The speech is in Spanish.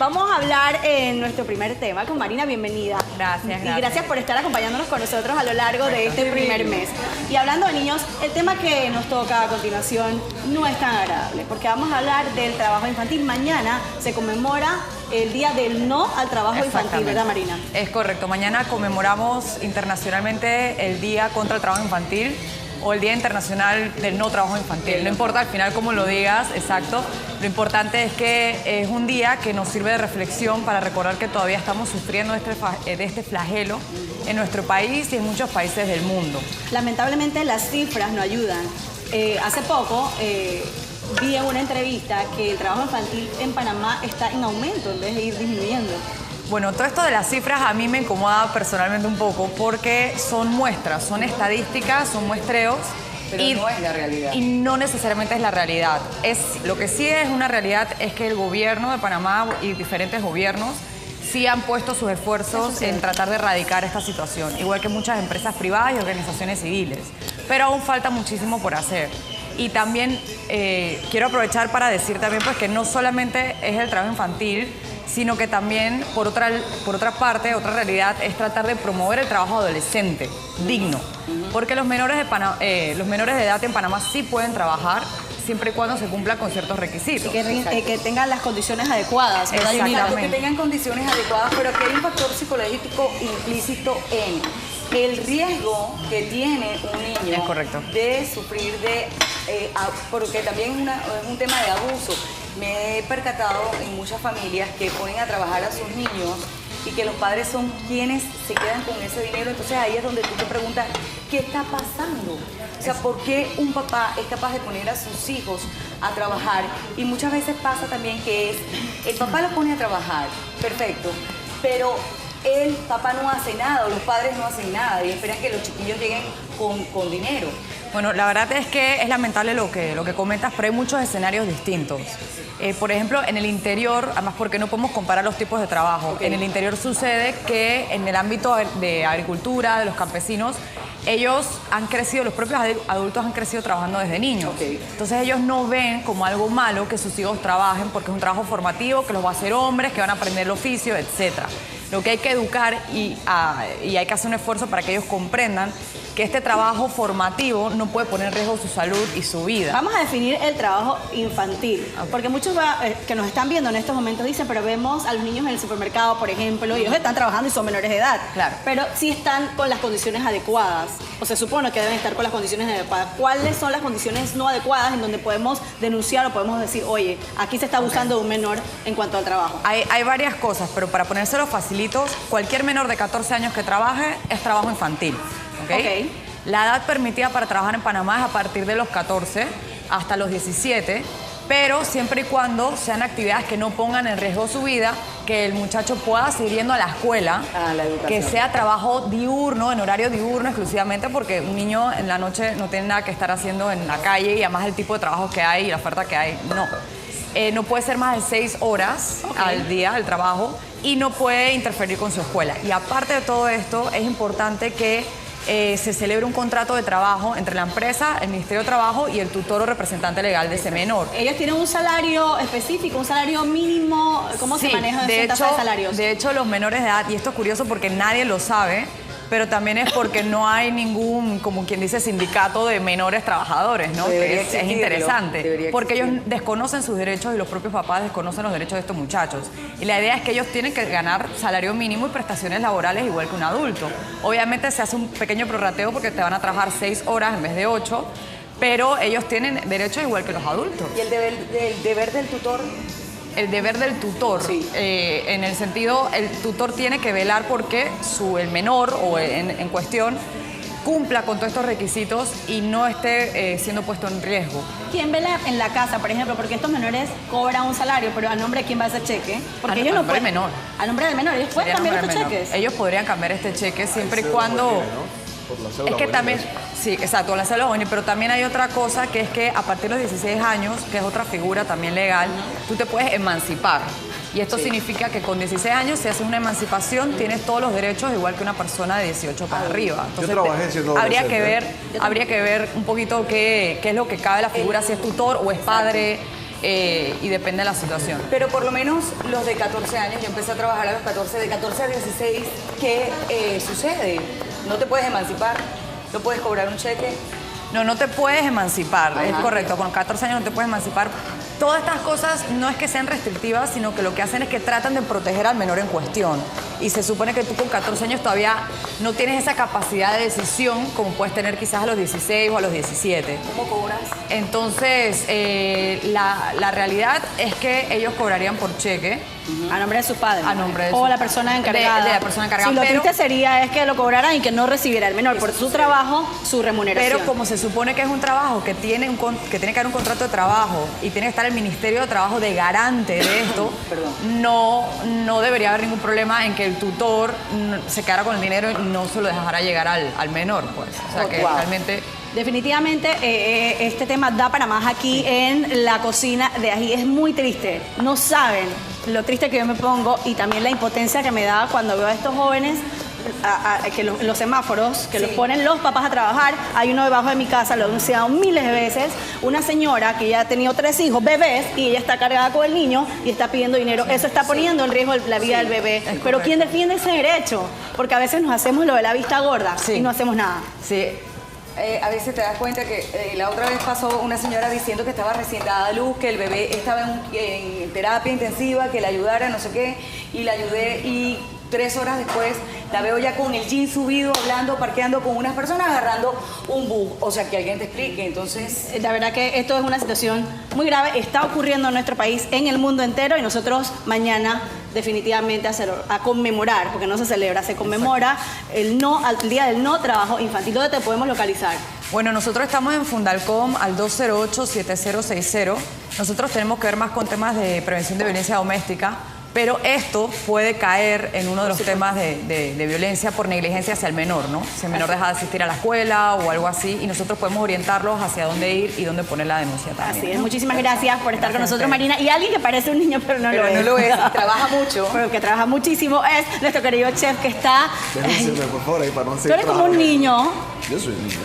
Vamos a hablar en nuestro primer tema con Marina, bienvenida. Gracias. Y gracias por estar acompañándonos con nosotros a lo largo de este primer mes. Y hablando de niños, el tema que nos toca a continuación no es tan agradable, porque vamos a hablar del trabajo infantil. Mañana se conmemora el Día del No al Trabajo Infantil, ¿verdad, Marina? Es correcto. Mañana conmemoramos internacionalmente el Día contra el Trabajo Infantil o el Día Internacional del No Trabajo Infantil. No importa al final cómo lo digas, exacto. Lo importante es que es un día que nos sirve de reflexión para recordar que todavía estamos sufriendo de este flagelo en nuestro país y en muchos países del mundo. Lamentablemente las cifras no ayudan. Hace poco vi en una entrevista que el trabajo infantil en Panamá está en aumento en vez de ir disminuyendo. Bueno, todo esto de las cifras a mí me incomoda personalmente un poco porque son muestras, son estadísticas, son muestreos. Pero no es la realidad. Y no necesariamente es la realidad. Lo que sí es una realidad es que el gobierno de Panamá y diferentes gobiernos sí han puesto sus esfuerzos en tratar de erradicar esta situación, igual que muchas empresas privadas y organizaciones civiles. Pero aún falta muchísimo por hacer. Y también quiero aprovechar para decir también pues, que no solamente es el trabajo infantil, sino que también, por otra parte, otra realidad, es tratar de promover el trabajo adolescente, digno. Porque los menores de edad en Panamá sí pueden trabajar, siempre y cuando se cumplan con ciertos requisitos. Que tengan las condiciones adecuadas, ¿verdad? Exacto, que tengan condiciones adecuadas, pero que hay un factor psicológico implícito en el riesgo que tiene un niño. Es correcto. De sufrir porque también es un tema de abuso. Me he percatado en muchas familias que ponen a trabajar a sus niños y que los padres son quienes se quedan con ese dinero. Entonces ahí es donde tú te preguntas, ¿qué está pasando? O sea, ¿por qué un papá es capaz de poner a sus hijos a trabajar? Y muchas veces pasa también que el papá lo pone a trabajar, perfecto, pero el papá no hace nada o los padres no hacen nada y esperan que los chiquillos lleguen con dinero. Bueno, la verdad es que es lamentable lo que comentas, pero hay muchos escenarios distintos. Por ejemplo, en el interior, además porque no podemos comparar los tipos de trabajo, en el interior sucede que en el ámbito de agricultura, de los campesinos, ellos han crecido, los propios adultos han crecido trabajando desde niños. Entonces ellos no ven como algo malo que sus hijos trabajen porque es un trabajo formativo, que los va a hacer hombres, que van a aprender el oficio, etc. Lo que hay que educar y hay que hacer un esfuerzo para que ellos comprendan que este trabajo formativo no puede poner en riesgo su salud y su vida. Vamos a definir el trabajo infantil, porque muchos que nos están viendo en estos momentos dicen, pero vemos a los niños en el supermercado, por ejemplo, y ellos están trabajando y son menores de edad. Claro. Pero sí están con las condiciones adecuadas, o se supone que deben estar con las condiciones adecuadas. ¿Cuáles son las condiciones no adecuadas en donde podemos denunciar o podemos decir, oye, aquí se está abusando de un menor en cuanto al trabajo? Hay varias cosas, pero para ponérselos facilitos, cualquier menor de 14 años que trabaje es trabajo infantil. ¿Okay? La edad permitida para trabajar en Panamá es a partir de los 14 hasta los 17, pero siempre y cuando sean actividades que no pongan en riesgo su vida, que el muchacho pueda seguir yendo a la escuela, que sea trabajo diurno, en horario diurno exclusivamente, porque un niño en la noche no tiene nada que estar haciendo en la calle y además el tipo de trabajo que hay y la oferta que hay, no. No puede ser más de 6 horas al día el trabajo y no puede interferir con su escuela. Y aparte de todo esto, es importante que se celebre un contrato de trabajo entre la empresa, el Ministerio de Trabajo y el tutor o representante legal de ese menor. ¿Ellos tienen un salario específico, un salario mínimo? ¿Cómo se maneja esa tasa de salarios? De hecho, los menores de edad, y esto es curioso porque nadie lo sabe, pero también es porque no hay ningún, como quien dice, sindicato de menores trabajadores, ¿no? Que es interesante, porque ellos desconocen sus derechos y los propios papás desconocen los derechos de estos muchachos. Y la idea es que ellos tienen que ganar salario mínimo y prestaciones laborales igual que un adulto. Obviamente se hace un pequeño prorrateo porque te van a trabajar 6 horas en vez de 8, pero ellos tienen derechos igual que los adultos. ¿Y el deber del tutor? El deber del tutor, en el sentido, el tutor tiene que velar porque el menor o en cuestión cumpla con todos estos requisitos y no esté siendo puesto en riesgo. ¿Quién vela en la casa, por ejemplo? Porque estos menores cobran un salario, pero ¿a nombre de quién va ese cheque? Porque ellos no pueden. Menor. A nombre del menor. ¿Ellos pueden cambiar estos cheques? Ellos podrían cambiar este cheque siempre y cuando... Es que también, sí, exacto, la cédula juvenil, pero también hay otra cosa que es que a partir de los 16 años, que es otra figura también legal, tú te puedes emancipar. Y esto significa que con 16 años, si haces una emancipación, tienes todos los derechos igual que una persona de 18 para arriba. Entonces, yo trabajé siendo habría que ver un poquito qué es lo que cabe la figura, si es tutor o es padre. y depende de la situación. Pero por lo menos los de 14 años, yo empecé a trabajar a los 14, de 14 a 16, ¿qué sucede? No te puedes emancipar, no puedes cobrar un cheque. No, no te puedes emancipar, Ajá. es correcto, con 14 años no te puedes emancipar. Todas estas cosas no es que sean restrictivas, sino que lo que hacen es que tratan de proteger al menor en cuestión. Y se supone que tú con 14 años todavía no tienes esa capacidad de decisión como puedes tener quizás a los 16 o a los 17. ¿Cómo cobras? Entonces, la realidad es que ellos cobrarían por cheque. A nombre de sus padres. A nombre de o sus la padres. persona encargada. De la persona encargada. Sí, lo pero, triste sería es que lo cobraran y que no recibiera el menor por su trabajo, su remuneración. pero como se supone que es un trabajo que tiene que tiene que haber un contrato de trabajo y tiene que estar el Ministerio de Trabajo de garante de esto, no debería haber ningún problema en que el tutor se quedara con el dinero y no se lo dejara llegar al menor, pues. O sea, que realmente... Definitivamente este tema da para más aquí en la cocina de ají. Es muy triste. No saben lo triste que yo me pongo y también la impotencia que me da cuando veo a estos jóvenes que los semáforos, que los ponen los papás a trabajar. Hay uno debajo de mi casa, lo he denunciado miles de veces, una señora que ya ha tenido 3 hijos, bebés, y ella está cargada con el niño y está pidiendo dinero. Eso está poniendo en riesgo la vida del bebé. Pero ¿quién defiende ese derecho? Porque a veces nos hacemos lo de la vista gorda y no hacemos nada. Sí. A veces te das cuenta que la otra vez pasó una señora diciendo que estaba recién dada a luz, que el bebé estaba en terapia intensiva, que la ayudara, no sé qué, y la ayudé y 3 horas después la veo ya con el jean subido, hablando, parqueando con unas personas, agarrando un bus. O sea, que alguien te explique. Entonces, la verdad que esto es una situación muy grave, está ocurriendo en nuestro país, en el mundo entero, y nosotros mañana definitivamente a conmemorar, porque no se celebra, se conmemora el Día del No Trabajo Infantil. ¿Dónde te podemos localizar? Bueno, nosotros estamos en Fundalcom al 208-7060. Nosotros tenemos que ver más con temas de prevención de violencia doméstica, pero esto puede caer en uno de los temas de violencia por negligencia hacia el menor, ¿no? Si el menor deja de asistir a la escuela o algo así, y nosotros podemos orientarlos hacia dónde ir y dónde poner la denuncia también. Así es. Muchísimas gracias por estar con nosotros, Marina. Y alguien que parece un niño, pero no lo es. no lo es, trabaja mucho. Pero que trabaja muchísimo es nuestro querido chef que está... Déjenme, por favor, ahí para no Tú eres como un niño. Yo soy un niño.